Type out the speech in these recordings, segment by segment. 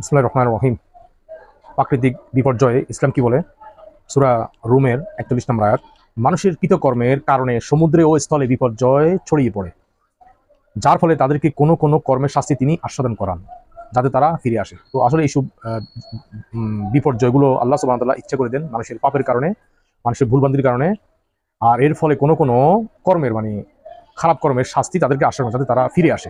বিসমিল্লাহির রহমানির রহিম। প্রাকৃতিক বিপর্যয়ে ইসলাম কি বলে? সূরা রুমের ৪১ নম্বর আয়াত। মানুষের কৃতকর্মের কারণে সমুদ্রে ও স্থলে বিপর্যয় ছড়িয়ে পড়ে, যার ফলে তাদেরকে কোনো কোনো কর্মের শাস্তি তিনি আস্বাদন করান, যাতে তারা ফিরে আসে। তো আসলে এইসব বিপর্যয়গুলো আল্লাহ সুবহানাহু ওয়া তাআলা ইচ্ছা করে দেন মানুষের পাপের কারণে, মানুষের ভুলভ্রান্তির কারণে। আর এর ফলে কোনো কোনো কর্মের খারাপ কর্মের শাস্তি তাদেরকে আসানো, যাতে তারা ফিরে আসে।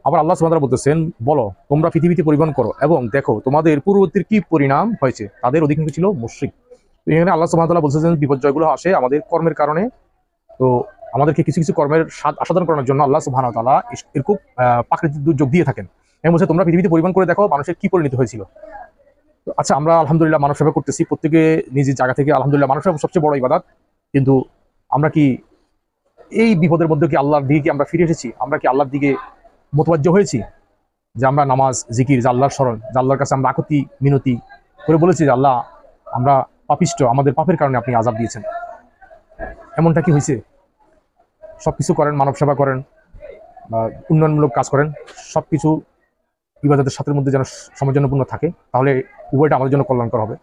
আবার আল্লাহ সুবহানাহু ওয়া তাআলা বলতেছেন, বলো তোমরা পৃথিবীতে পরিবহন করো এবং দেখো তোমাদের পূর্ববর্তীর কি পরিণাম হয়েছে, তাদের অধিকাংশ ছিল মুশরিক। তো এখানে আল্লাহ সুবহানাহু ওয়া তাআলা বলতেছেন বিপর্যয়গুলো আসে আমাদের কর্মের কারণে। তো আমাদেরকে কিছু কিছু কর্মের স্বাদ আস্বাদন করার জন্য আল্লাহ সুবহানাহু ওয়া তাআলা এরকম প্রাকৃতিক দুর্যোগ দিয়ে থাকেন। এবং বলছে তোমরা পৃথিবীতে পরিবহন করে দেখো মানুষের কি পরিণতি হয়েছিল। তো আচ্ছা, আমরা আলহামদুলিল্লাহ মানব সেবা করতেছি, প্রত্যেকে নিজের জায়গা থেকে আলহামদুলিল্লাহ মানব সেবা সবচেয়ে বড় ইবাদত। কিন্তু আমরা কি এই বিপদের মধ্যে কি আল্লাহর দিকে কি আমরা ফিরে এসেছি? আমরা কি আল্লাহর দিকে মোতওয়াজ্জহ হয়েছি? যে আমরা নামাজ, জিকির, যে আল্লাহর স্মরণ, যে আল্লাহর কাছে আমরা আকুতি মিনতি করে বলেছি যে আল্লাহ আমরা পাপিষ্ট, আমাদের পাপের কারণে আপনি আযাব দিয়েছেন। এমনটা কি হয়েছে? সবকিছু করেন, মানব সেবা করেন বা উন্নয়নমূলক কাজ করেন, সবকিছু ইবাদতের সাথে মধ্যে যেন সামঞ্জস্যপূর্ণ থাকে, তাহলে উভয়টা আমাদের জন্য কল্যাণকর হবে।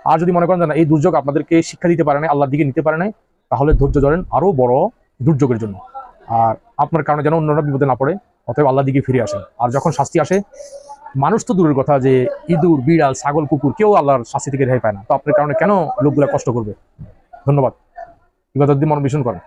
আর যদি মনে করেন যে না, এই দুর্যোগ আপনাদেরকে শিক্ষা দিতে পারে না, আল্লাহর দিকে নিতে পারে নাই, তাহলে ধৈর্য ধরেন আরো বড় দুর্যোগের জন্য। আর আপনার কারণে যেন অন্যরা বিপদে না পড়ে, অতএব আল্লাহর দিকে ফিরে আসেন। আর যখন শাস্তি আসে, মানুষ তো দূরের কথা, যে ইঁদুর, বিড়াল, ছাগল, কুকুর কেউ আল্লাহর শাস্তি থেকে রেহাই পায় না। তো আপনার কারণে কেন লোকগুলা কষ্ট করবে? ধন্যবাদ। ইবাদত দিয়ে মনোনিবেশন করেন।